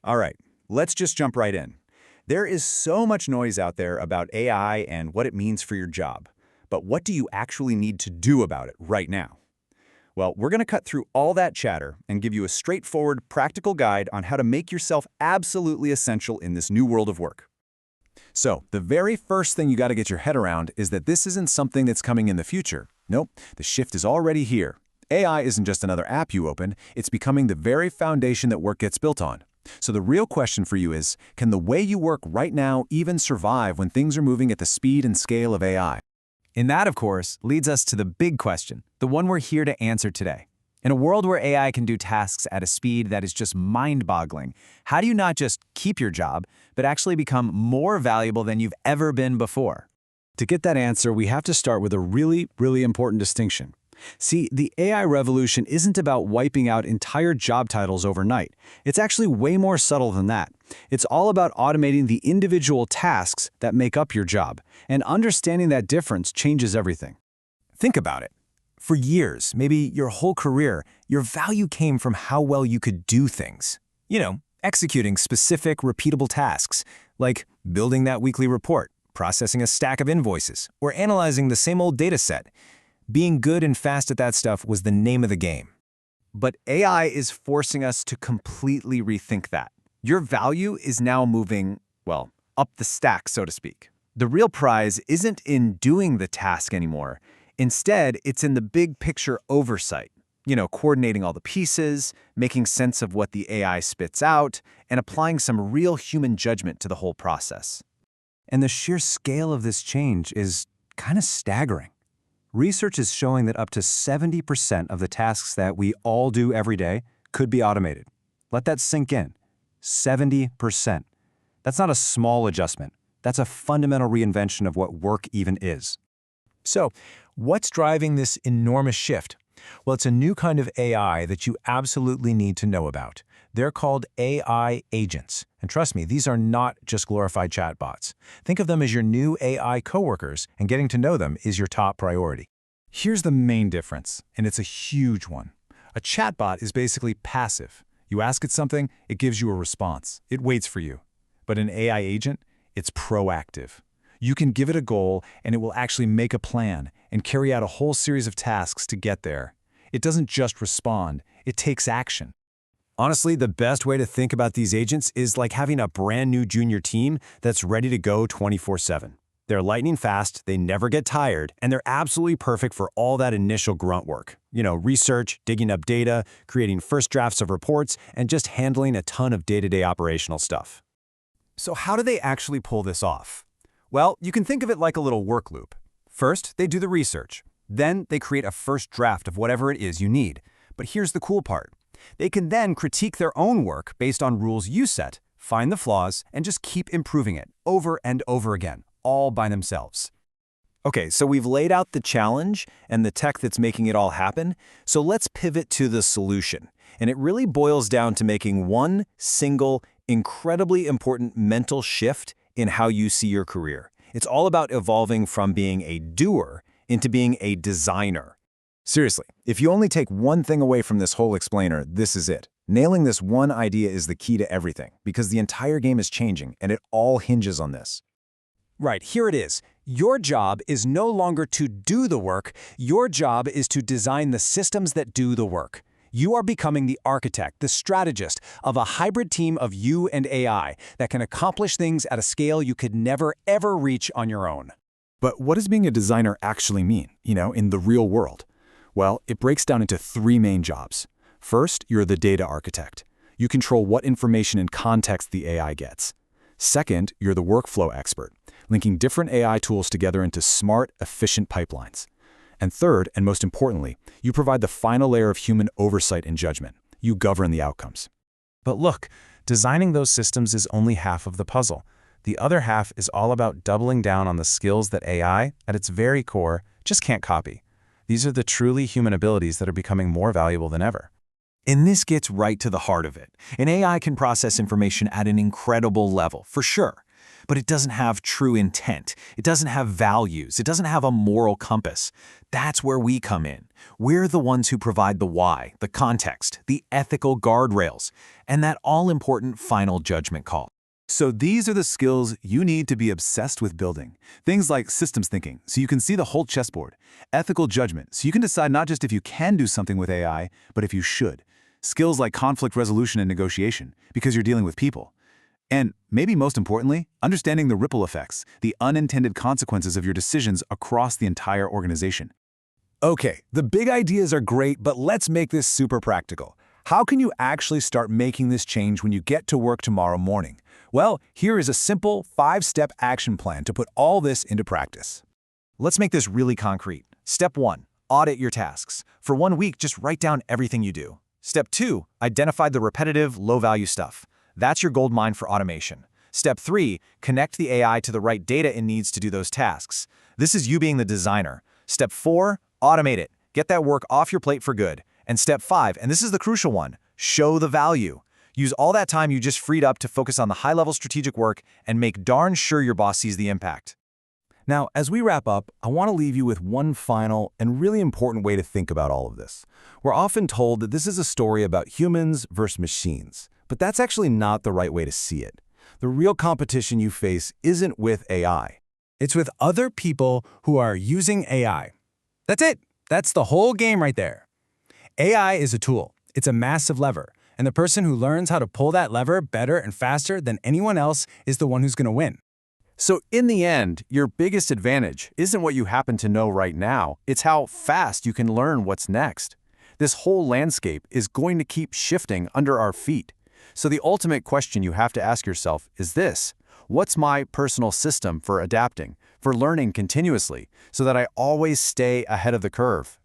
All right, let's just jump right in. There is so much noise out there about AI and what it means for your job. But what do you actually need to do about it right now? Well, we're going to cut through all that chatter and give you a straightforward, practical guide on how to make yourself absolutely essential in this new world of work. So, the very first thing you got to get your head around is that this isn't something that's coming in the future. Nope, the shift is already here. AI isn't just another app you open, it's becoming the very foundation that work gets built on. So the real question for you is, can the way you work right now even survive when things are moving at the speed and scale of AI? And that, of course, leads us to the big question, the one we're here to answer today. In a world where AI can do tasks at a speed that is just mind-boggling, how do you not just keep your job, but actually become more valuable than you've ever been before? To get that answer, we have to start with a really important distinction. See, the AI revolution isn't about wiping out entire job titles overnight. It's actually way more subtle than that. It's all about automating the individual tasks that make up your job, and understanding that difference changes everything. Think about it. For years, maybe your whole career, your value came from how well you could do things. Executing specific, repeatable tasks, like building that weekly report, processing a stack of invoices, or analyzing the same old data set. Being good and fast at that stuff was the name of the game. But AI is forcing us to completely rethink that. Your value is now moving, well, up the stack, so to speak. The real prize isn't in doing the task anymore. Instead, it's in the big picture oversight. Coordinating all the pieces, making sense of what the AI spits out, and applying some real human judgment to the whole process. And the sheer scale of this change is kind of staggering. Research is showing that up to 70% of the tasks that we all do every day could be automated. Let that sink in. 70%. That's not a small adjustment. That's a fundamental reinvention of what work even is. So, what's driving this enormous shift? Well, it's a new kind of AI that you absolutely need to know about. They're called AI agents. And trust me, these are not just glorified chatbots. Think of them as your new AI coworkers, and getting to know them is your top priority. Here's the main difference, and it's a huge one. A chatbot is basically passive. You ask it something, it gives you a response. It waits for you. But an AI agent, it's proactive. You can give it a goal, and it will actually make a plan and carry out a whole series of tasks to get there. It doesn't just respond, it takes action. Honestly, the best way to think about these agents is like having a brand new junior team that's ready to go 24/7. They're lightning fast, they never get tired, and they're absolutely perfect for all that initial grunt work. Research, digging up data, creating first drafts of reports, and just handling a ton of day-to-day operational stuff. So how do they actually pull this off? Well, you can think of it like a little work loop. First, they do the research. Then they create a first draft of whatever it is you need. But here's the cool part. They can then critique their own work based on rules you set, find the flaws, and just keep improving it over and over again, all by themselves. Okay, so we've laid out the challenge and the tech that's making it all happen, so let's pivot to the solution. And it really boils down to making one single, incredibly important mental shift in how you see your career. It's all about evolving from being a doer into being a designer. Seriously, if you only take one thing away from this whole explainer, this is it. Nailing this one idea is the key to everything, because the entire game is changing, and it all hinges on this. Right, here it is. Your job is no longer to do the work. Your job is to design the systems that do the work. You are becoming the architect, the strategist of a hybrid team of you and AI that can accomplish things at a scale you could never, ever reach on your own. But what does being a designer actually mean, in the real world? Well, it breaks down into three main jobs. First, you're the data architect. You control what information and context the AI gets. Second, you're the workflow expert, linking different AI tools together into smart, efficient pipelines. And third, and most importantly, you provide the final layer of human oversight and judgment. You govern the outcomes. But look, designing those systems is only half of the puzzle. The other half is all about doubling down on the skills that AI, at its very core, just can't copy. These are the truly human abilities that are becoming more valuable than ever. And this gets right to the heart of it. An AI can process information at an incredible level, for sure. but it doesn't have true intent. It doesn't have values. It doesn't have a moral compass. That's where we come in. We're the ones who provide the why, the context, the ethical guardrails, and that all-important final judgment call. So these are the skills you need to be obsessed with building. Things like systems thinking, so you can see the whole chessboard. Ethical judgment, so you can decide not just if you can do something with AI, but if you should. Skills like conflict resolution and negotiation, because you're dealing with people. And maybe most importantly, understanding the ripple effects, the unintended consequences of your decisions across the entire organization. Okay, the big ideas are great, but let's make this super practical. How can you actually start making this change when you get to work tomorrow morning? Well, here is a simple 5-step action plan to put all this into practice. Let's make this really concrete. Step 1, audit your tasks. For 1 week, just write down everything you do. Step 2, identify the repetitive, low-value stuff. That's your gold mine for automation. Step 3, connect the AI to the right data it needs to do those tasks. This is you being the designer. Step 4, automate it. Get that work off your plate for good. And step 5, and this is the crucial one, show the value. Use all that time you just freed up to focus on the high-level strategic work and make darn sure your boss sees the impact. Now, as we wrap up, I want to leave you with one final and really important way to think about all of this. We're often told that this is a story about humans versus machines, but that's actually not the right way to see it. The real competition you face isn't with AI. It's with other people who are using AI. That's it. That's the whole game right there. AI is a tool. It's a massive lever. And the person who learns how to pull that lever better and faster than anyone else is the one who's going to win. So in the end, your biggest advantage isn't what you happen to know right now, it's how fast you can learn what's next. This whole landscape is going to keep shifting under our feet. So the ultimate question you have to ask yourself is this: what's my personal system for adapting, for learning continuously, so that I always stay ahead of the curve?